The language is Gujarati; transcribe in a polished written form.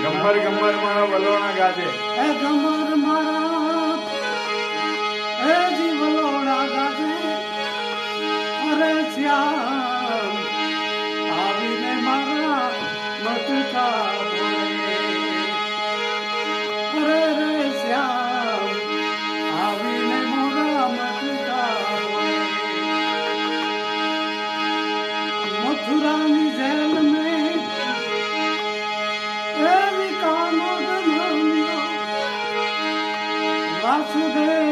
ગમ્મર ગમ્મર મારા વલોણા ગાજે એ ગમર મારા એ જી વલોણા ગાજે અરે શ્યામ આવીને મારા મટકા બોલે અરે રે શ્યામ આવીને મોરા મટકા બોલે મથુરાની જેલ में एवी कानून मानियो वासुदेव